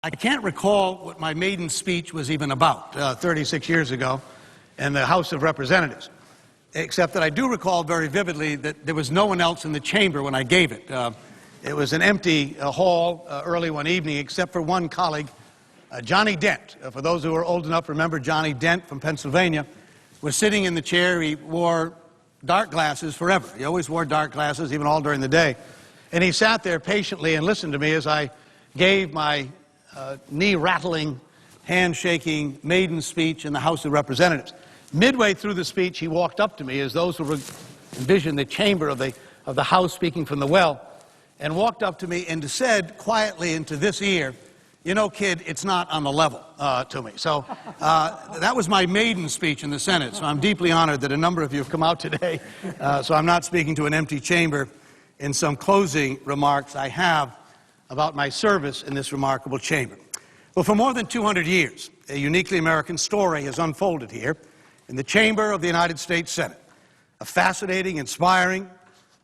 I can't recall what my maiden speech was even about 36 years ago in the House of Representatives, except that I do recall very vividly that there was no one else in the chamber when I gave it. It was an empty hall early one evening, except for one colleague, Johnny Dent. For those who are old enough to remember, Johnny Dent from Pennsylvania was sitting in the chair. He wore dark glasses forever. He always wore dark glasses, even all during the day. And he sat there patiently and listened to me as I gave my knee-rattling, hand-shaking maiden speech in the House of Representatives. Midway through the speech, he walked up to me, as those who envision the chamber of the House speaking from the well, and walked up to me and said quietly into this ear, "You know, kid, it's not on the level," to me. So that was my maiden speech in the Senate. So I'm deeply honored that a number of you have come out today. So I'm not speaking to an empty chamber. In some closing remarks I have about my service in this remarkable chamber. Well, for more than 200 years, a uniquely American story has unfolded here in the chamber of the United States Senate. A fascinating, inspiring,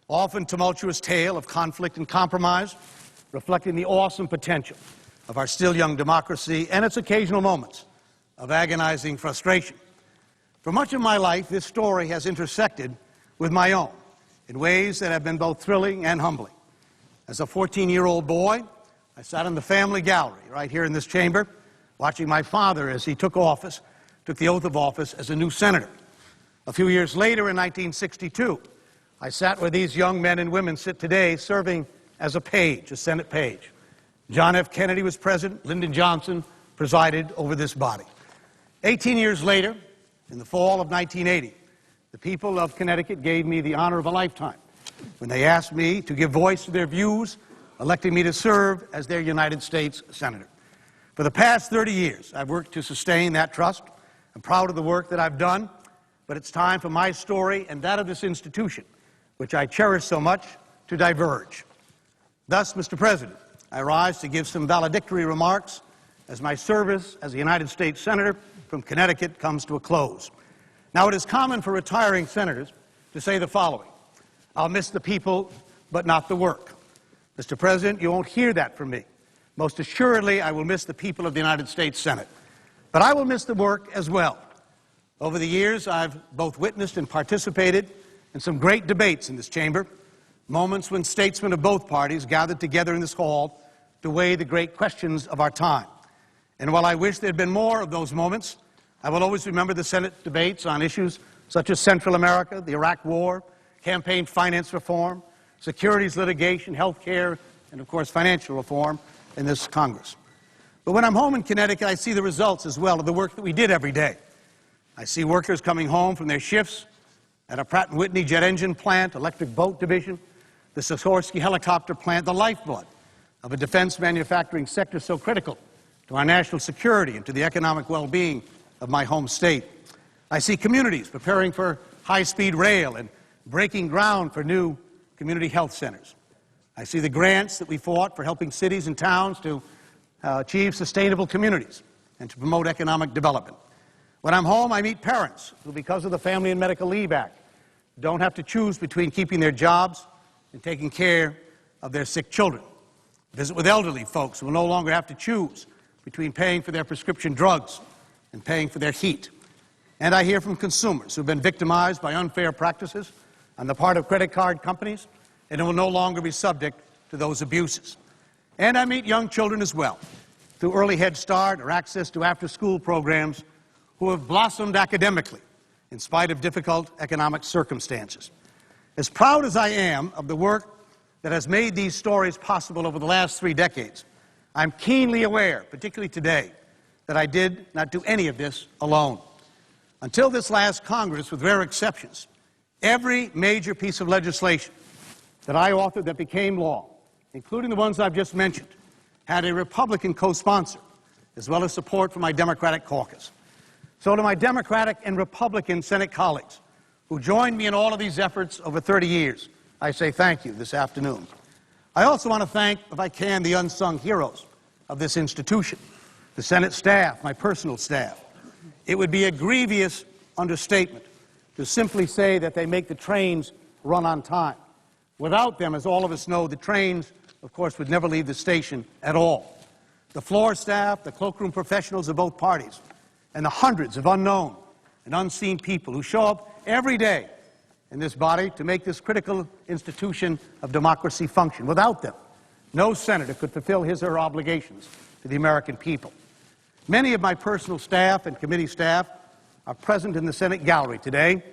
often tumultuous tale of conflict and compromise, reflecting the awesome potential of our still young democracy and its occasional moments of agonizing frustration. For much of my life, this story has intersected with my own in ways that have been both thrilling and humbling. As a 14-year-old boy, I sat in the family gallery right here in this chamber, watching my father as he took the oath of office as a new senator. A few years later, in 1962, I sat where these young men and women sit today, serving as a page, a Senate page. John F. Kennedy was president. Lyndon Johnson presided over this body. 18 years later, in the fall of 1980, the people of Connecticut gave me the honor of a lifetime when they asked me to give voice to their views, electing me to serve as their United States Senator. For the past 30 years, I've worked to sustain that trust. I'm proud of the work that I've done, but it's time for my story and that of this institution, which I cherish so much, to diverge. Thus, Mr. President, I rise to give some valedictory remarks as my service as a United States Senator from Connecticut comes to a close. Now, it is common for retiring senators to say the following: "I'll miss the people, but not the work." Mr. President, you won't hear that from me. Most assuredly, I will miss the people of the United States Senate. But I will miss the work as well. Over the years, I've both witnessed and participated in some great debates in this chamber, moments when statesmen of both parties gathered together in this hall to weigh the great questions of our time. And while I wish there had been more of those moments, I will always remember the Senate debates on issues such as Central America, the Iraq War, campaign finance reform, securities litigation, health care, and of course financial reform in this Congress. But when I'm home in Connecticut, I see the results as well of the work that we did every day. I see workers coming home from their shifts at a Pratt & Whitney jet engine plant, electric boat division, the Sikorsky helicopter plant, the lifeblood of a defense manufacturing sector so critical to our national security and to the economic well-being of my home state. I see communities preparing for high-speed rail and breaking ground for new community health centers. I see the grants that we fought for helping cities and towns to achieve sustainable communities and to promote economic development. When I'm home, I meet parents who, because of the Family and Medical Leave Act, don't have to choose between keeping their jobs and taking care of their sick children. Visit with elderly folks who will no longer have to choose between paying for their prescription drugs and paying for their heat. And I hear from consumers who have been victimized by unfair practices on the part of credit card companies and who will no longer be subject to those abuses. And I meet young children as well, through early Head Start or access to after-school programs, who have blossomed academically in spite of difficult economic circumstances. As proud as I am of the work that has made these stories possible over the last 3 decades, I'm keenly aware, particularly today, that I did not do any of this alone. Until this last Congress, with rare exceptions, every major piece of legislation that I authored that became law, including the ones I've just mentioned, had a Republican co-sponsor, as well as support from my Democratic caucus. So to my Democratic and Republican Senate colleagues who joined me in all of these efforts over 30 years, I say thank you this afternoon. I also want to thank, if I can, the unsung heroes of this institution, the Senate staff, my personal staff. It would be a grievous understatement to simply say that they make the trains run on time. Without them, as all of us know, the trains, of course, would never leave the station at all. the floor staff, the cloakroom professionals of both parties, and the hundreds of unknown and unseen people who show up every day in this body to make this critical institution of democracy function. Without them, no senator could fulfill his or her obligations to the American people. Many of my personal staff and committee staff are present in the Senate gallery today,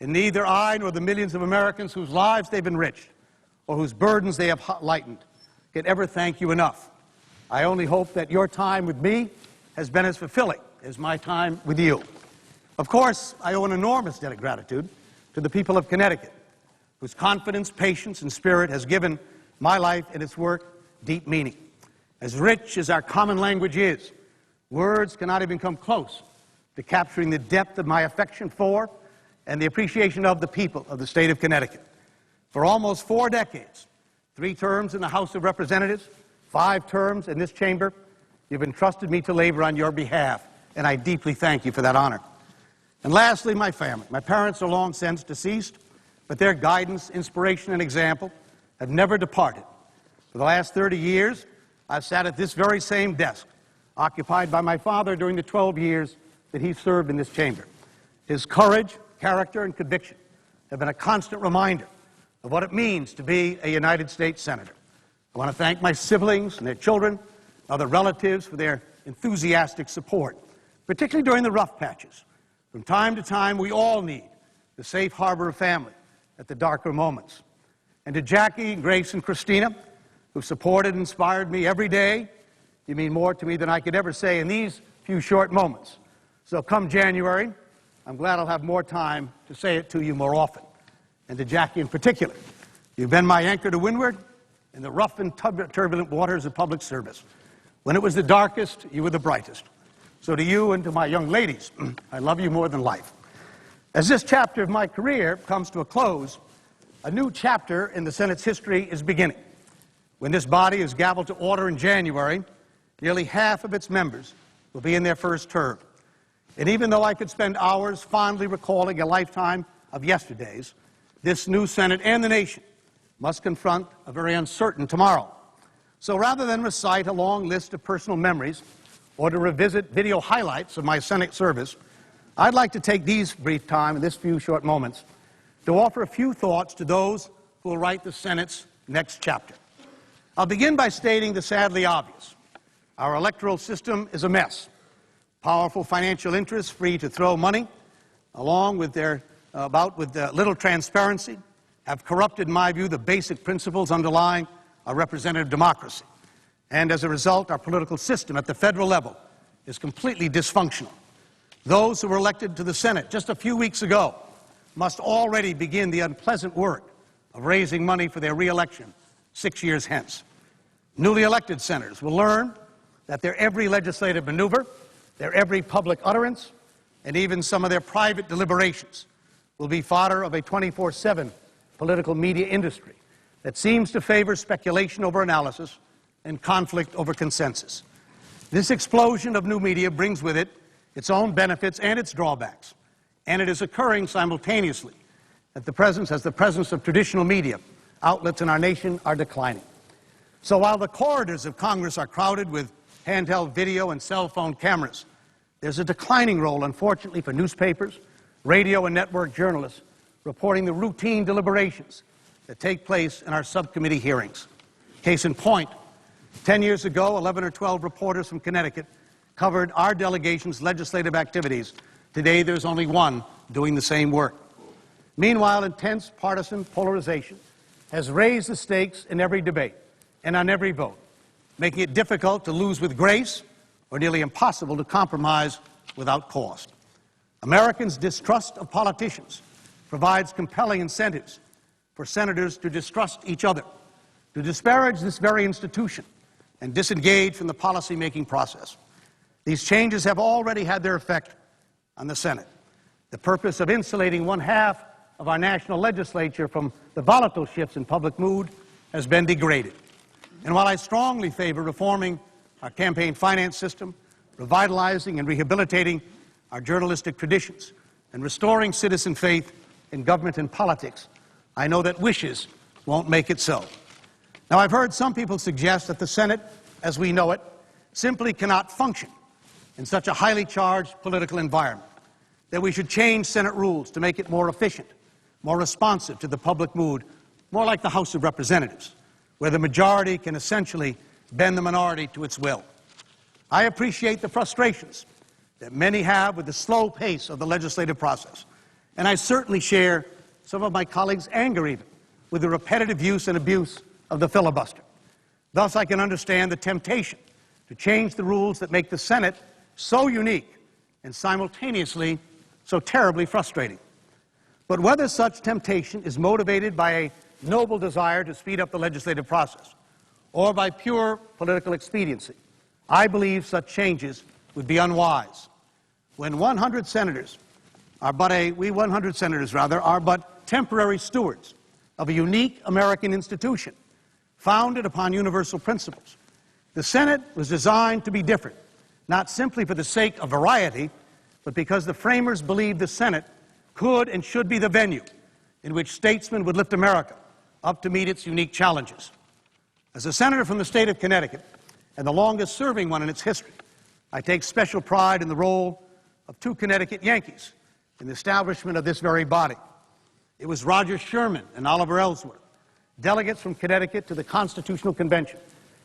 and neither I nor the millions of Americans whose lives they've enriched or whose burdens they have lightened can ever thank you enough. I only hope that your time with me has been as fulfilling as my time with you. Of course, I owe an enormous debt of gratitude to the people of Connecticut, whose confidence, patience, and spirit has given my life and its work deep meaning. As rich as our common language is, words cannot even come close to capturing the depth of my affection for and the appreciation of the people of the state of Connecticut. For almost 4 decades, 3 terms in the House of Representatives, 5 terms in this chamber, you've entrusted me to labor on your behalf, and I deeply thank you for that honor. And lastly, my family. My parents are long since deceased, but their guidance, inspiration, and example have never departed. For the last 30 years, I've sat at this very same desk, occupied by my father during the 12 years that he served in this chamber. His courage, character, and conviction have been a constant reminder of what it means to be a United States Senator. I want to thank my siblings and their children, other relatives for their enthusiastic support, particularly during the rough patches. From time to time, we all need the safe harbor of family at the darker moments. And to Jackie, Grace, and Christina, who supported and inspired me every day, you mean more to me than I could ever say in these few short moments. So come January, I'm glad I'll have more time to say it to you more often. And to Jackie in particular, you've been my anchor to windward in the rough and turbulent waters of public service. When it was the darkest, you were the brightest. So to you and to my young ladies, I love you more than life. As this chapter of my career comes to a close, a new chapter in the Senate's history is beginning. When this body is gavelled to order in January, nearly half of its members will be in their first term. And even though I could spend hours fondly recalling a lifetime of yesterdays, this new Senate and the nation must confront a very uncertain tomorrow. So rather than recite a long list of personal memories or to revisit video highlights of my Senate service, I'd like to take these brief time and this few short moments to offer a few thoughts to those who will write the Senate's next chapter. I'll begin by stating the sadly obvious. Our electoral system is a mess. Powerful financial interests free to throw money, along with their little transparency, have corrupted, in my view, the basic principles underlying our representative democracy. And as a result, our political system at the federal level is completely dysfunctional. Those who were elected to the Senate just a few weeks ago must already begin the unpleasant work of raising money for their re-election 6 years hence. Newly elected senators will learn that their every legislative maneuver, their every public utterance, and even some of their private deliberations will be fodder of a 24/7 political media industry that seems to favor speculation over analysis and conflict over consensus. This explosion of new media brings with it its own benefits and its drawbacks, and it is occurring simultaneously as the presence of traditional media outlets in our nation are declining. So while the corridors of Congress are crowded with handheld video and cell phone cameras, there's a declining role, unfortunately, for newspapers, radio, and network journalists reporting the routine deliberations that take place in our subcommittee hearings. Case in point, 10 years ago, 11 or 12 reporters from Connecticut covered our delegation's legislative activities. Today, there's only one doing the same work. Meanwhile, intense partisan polarization has raised the stakes in every debate and on every vote, making it difficult to lose with grace or nearly impossible to compromise without cost. Americans' distrust of politicians provides compelling incentives for senators to distrust each other, to disparage this very institution, and disengage from the policy-making process. These changes have already had their effect on the Senate. The purpose of insulating one half of our national legislature from the volatile shifts in public mood has been degraded. And while I strongly favor reforming our campaign finance system, revitalizing and rehabilitating our journalistic traditions, and restoring citizen faith in government and politics, I know that wishes won't make it so. Now, I've heard some people suggest that the Senate, as we know it, simply cannot function in such a highly charged political environment, that we should change Senate rules to make it more efficient, more responsive to the public mood, more like the House of Representatives, where the majority can essentially bend the minority to its will. I appreciate the frustrations that many have with the slow pace of the legislative process, and I certainly share some of my colleagues' anger even with the repetitive use and abuse of the filibuster. Thus, I can understand the temptation to change the rules that make the Senate so unique and simultaneously so terribly frustrating. But whether such temptation is motivated by a noble desire to speed up the legislative process or by pure political expediency, I believe such changes would be unwise. When 100 senators are but temporary stewards of a unique American institution founded upon universal principles, the Senate was designed to be different, not simply for the sake of variety, but because the framers believed the Senate could and should be the venue in which statesmen would lift America up to meet its unique challenges. As a senator from the state of Connecticut, and the longest-serving one in its history, I take special pride in the role of two Connecticut Yankees in the establishment of this very body. It was Roger Sherman and Oliver Ellsworth, delegates from Connecticut to the Constitutional Convention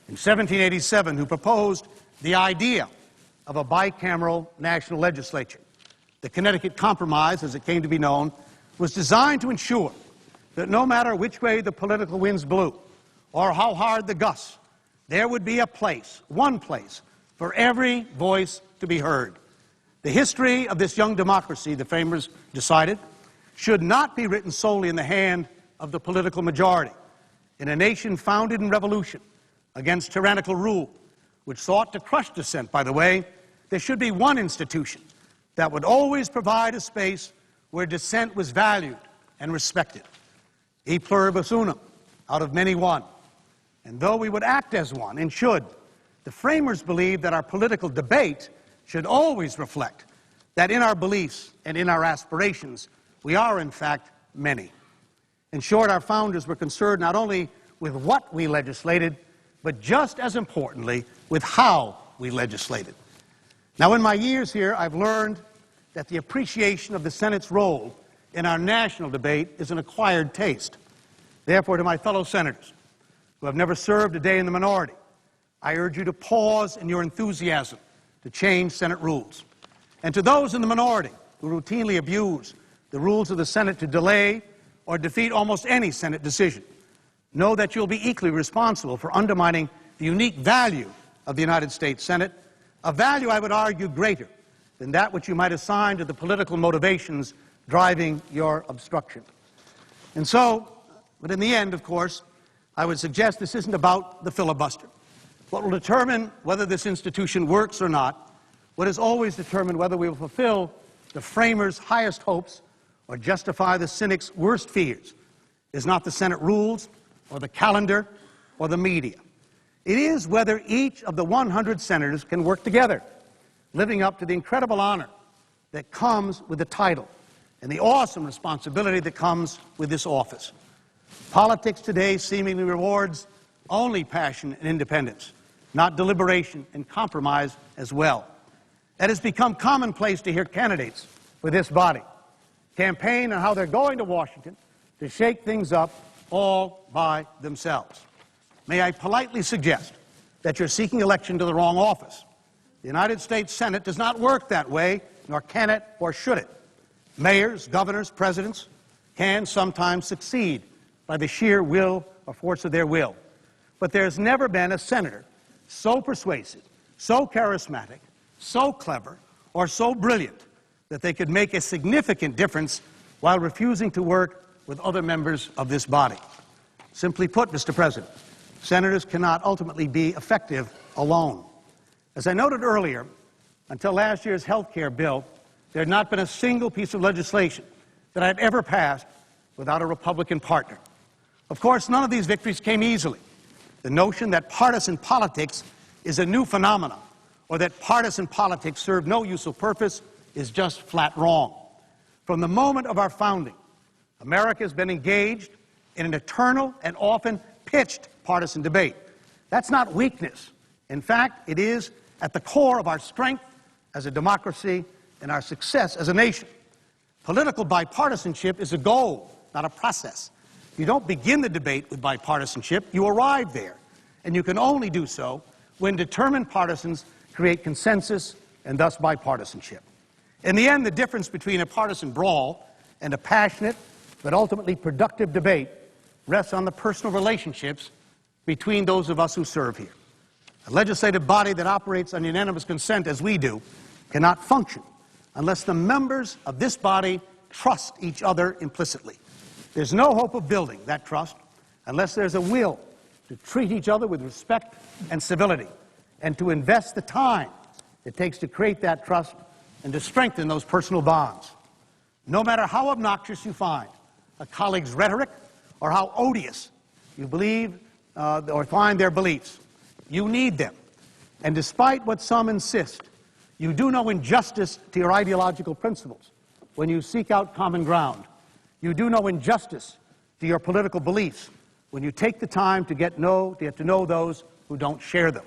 in 1787, who proposed the idea of a bicameral national legislature. The Connecticut Compromise, as it came to be known, was designed to ensure that no matter which way the political winds blew or how hard the gusts, there would be a place, one place, for every voice to be heard. The history of this young democracy, the framers decided, should not be written solely in the hand of the political majority. In a nation founded in revolution against tyrannical rule, which sought to crush dissent, by the way, there should be one institution that would always provide a space where dissent was valued and respected. E pluribus unum, out of many one. And though we would act as one, and should, the framers believed that our political debate should always reflect that in our beliefs and in our aspirations, we are, in fact, many. In short, our founders were concerned not only with what we legislated, but just as importantly, with how we legislated. Now, in my years here, I've learned that the appreciation of the Senate's role in our national debate is an acquired taste. Therefore, to my fellow senators who have never served a day in the minority, I urge you to pause in your enthusiasm to change Senate rules. And to those in the minority who routinely abuse the rules of the Senate to delay or defeat almost any Senate decision, know that you'll be equally responsible for undermining the unique value of the United States Senate, a value, I would argue, greater than that which you might assign to the political motivations driving your obstruction. And so, but in the end, of course, I would suggest this isn't about the filibuster. What will determine whether this institution works or not, what has always determined whether we will fulfill the framers' highest hopes or justify the cynics' worst fears, is not the Senate rules or the calendar or the media. It is whether each of the 100 senators can work together, living up to the incredible honor that comes with the title and the awesome responsibility that comes with this office. Politics today seemingly rewards only passion and independence, not deliberation and compromise as well. It has become commonplace to hear candidates for this body campaign on how they're going to Washington to shake things up all by themselves. May I politely suggest that you're seeking election to the wrong office. The United States Senate does not work that way, nor can it or should it. Mayors, governors, presidents can sometimes succeed by the sheer will or force of their will. But there's never been a senator so persuasive, so charismatic, so clever, or so brilliant that they could make a significant difference while refusing to work with other members of this body. Simply put, Mr. President, senators cannot ultimately be effective alone. As I noted earlier, until last year's health care bill, there had not been a single piece of legislation that I've ever passed without a Republican partner. Of course, none of these victories came easily. The notion that partisan politics is a new phenomenon, or that partisan politics serve no useful purpose, is just flat wrong. From the moment of our founding, America has been engaged in an eternal and often pitched partisan debate. That's not weakness. In fact, it is at the core of our strength as a democracy and our success as a nation. Political bipartisanship is a goal, not a process. You don't begin the debate with bipartisanship, you arrive there. And you can only do so when determined partisans create consensus and thus bipartisanship. In the end, the difference between a partisan brawl and a passionate but ultimately productive debate rests on the personal relationships between those of us who serve here. A legislative body that operates on unanimous consent, as we do, cannot function unless the members of this body trust each other implicitly. There's no hope of building that trust unless there's a will to treat each other with respect and civility, and to invest the time it takes to create that trust and to strengthen those personal bonds. No matter how obnoxious you find a colleague's rhetoric or how odious you believe or find their beliefs, you need them. And despite what some insist, you do no injustice to your ideological principles when you seek out common ground. You do no injustice to your political beliefs when you take the time to get to know those who don't share them.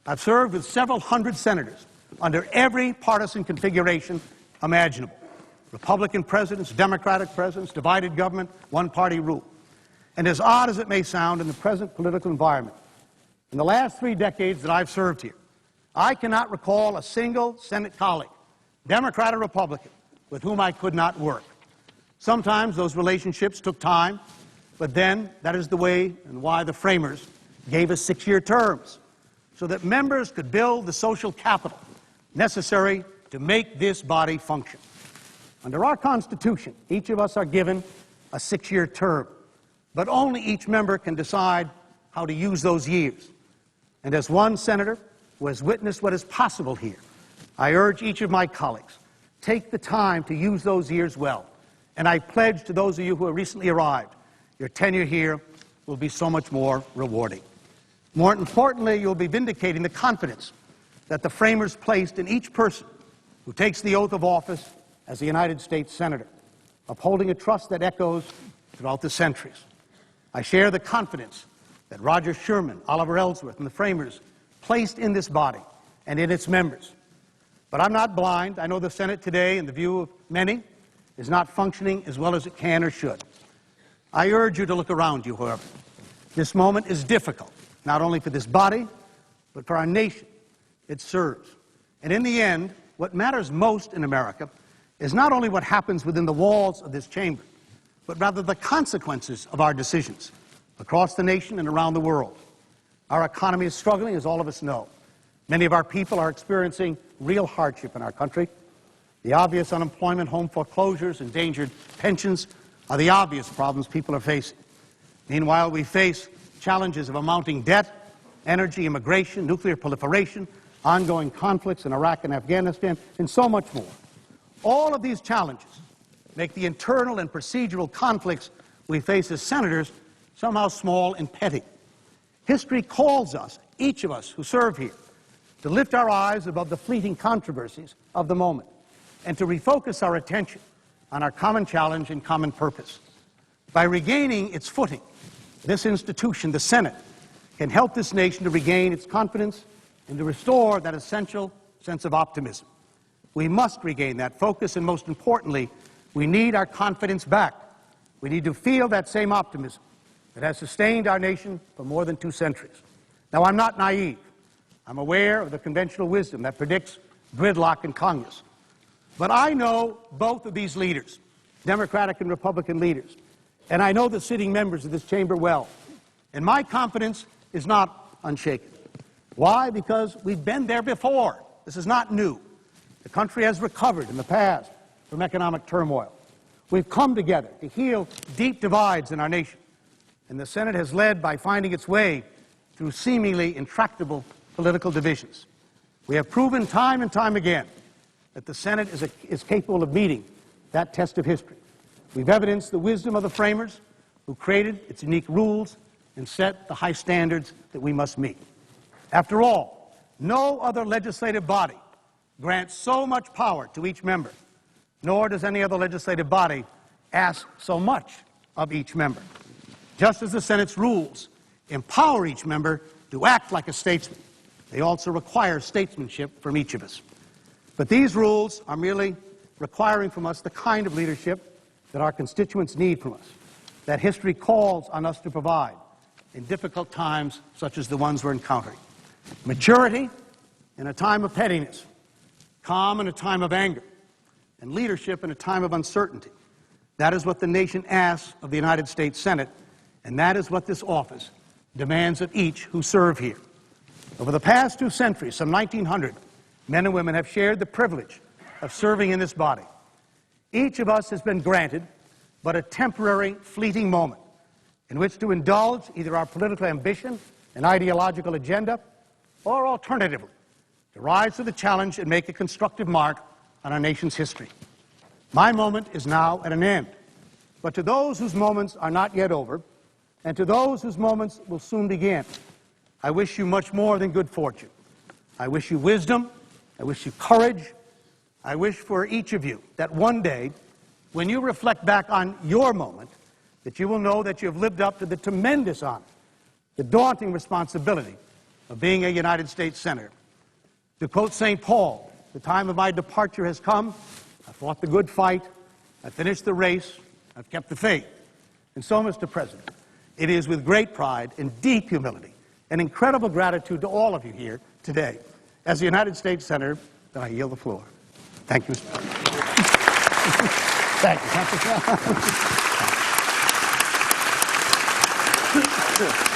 I've served with several hundred senators under every partisan configuration imaginable. Republican presidents, Democratic presidents, divided government, one-party rule. And as odd as it may sound in the present political environment, in the last 3 decades that I've served here, I cannot recall a single Senate colleague, Democrat or Republican, with whom I could not work. Sometimes those relationships took time, but then that is the way and why the framers gave us 6-year terms, so that members could build the social capital necessary to make this body function. Under our Constitution, each of us are given a 6-year term, but only each member can decide how to use those years. And as one senator who has witnessed what is possible here, I urge each of my colleagues, take the time to use those years well. And I pledge to those of you who have recently arrived, your tenure here will be so much more rewarding. More importantly, you'll be vindicating the confidence that the framers placed in each person who takes the oath of office as a United States Senator, upholding a trust that echoes throughout the centuries. I share the confidence that Roger Sherman, Oliver Ellsworth, and the framers placed in this body and in its members. But I'm not blind. I know the Senate today, in the view of many, is not functioning as well as it can or should. I urge you to look around you, however. This moment is difficult, not only for this body, but for our nation it serves. And in the end, what matters most in America is not only what happens within the walls of this chamber, but rather the consequences of our decisions across the nation and around the world. Our economy is struggling, as all of us know. Many of our people are experiencing real hardship in our country. The obvious unemployment, home foreclosures, endangered pensions are the obvious problems people are facing. Meanwhile, we face challenges of a mounting debt, energy, immigration, nuclear proliferation, ongoing conflicts in Iraq and Afghanistan, and so much more. All of these challenges make the internal and procedural conflicts we face as senators somehow small and petty. History calls us, each of us who serve here, to lift our eyes above the fleeting controversies of the moment and to refocus our attention on our common challenge and common purpose. By regaining its footing, this institution, the Senate, can help this nation to regain its confidence and to restore that essential sense of optimism. We must regain that focus, and most importantly, we need our confidence back. We need to feel that same optimism that has sustained our nation for more than 2 centuries. Now, I'm not naive. I'm aware of the conventional wisdom that predicts gridlock in Congress. But I know both of these leaders, Democratic and Republican leaders, and I know the sitting members of this chamber well. And my confidence is not unshaken. Why? Because we've been there before. This is not new. The country has recovered in the past from economic turmoil. We've come together to heal deep divides in our nation. And the Senate has led by finding its way through seemingly intractable political divisions. We have proven time and time again that the Senate is capable of meeting that test of history. We've evidenced the wisdom of the framers who created its unique rules and set the high standards that we must meet. After all, no other legislative body grants so much power to each member, nor does any other legislative body ask so much of each member. Just as the Senate's rules empower each member to act like a statesman, They also require statesmanship from each of us. But these rules are merely requiring from us the kind of leadership that our constituents need from us, that history calls on us to provide in difficult times such as the ones we're encountering. Maturity in a time of pettiness, calm in a time of anger, and leadership in a time of uncertainty. That is what the nation asks of the United States Senate, and that is what this office demands of each who serve here. Over the past 2 centuries, some 1,900 men and women have shared the privilege of serving in this body. Each of us has been granted but a temporary, fleeting moment in which to indulge either our political ambition and ideological agenda, or alternatively, to rise to the challenge and make a constructive mark on our nation's history. My moment is now at an end. But to those whose moments are not yet over, and to those whose moments will soon begin, I wish you much more than good fortune. I wish you wisdom. I wish you courage. I wish for each of you that one day, when you reflect back on your moment, that you will know that you have lived up to the tremendous honor, the daunting responsibility of being a United States Senator. To quote St. Paul, the time of my departure has come. I fought the good fight. I finished the race. I've kept the faith. And so, Mr. President, it is with great pride and deep humility and incredible gratitude to all of you here today, as the United States Senator, that I yield the floor. Thank you, Mr. President. Thank you. Thank you.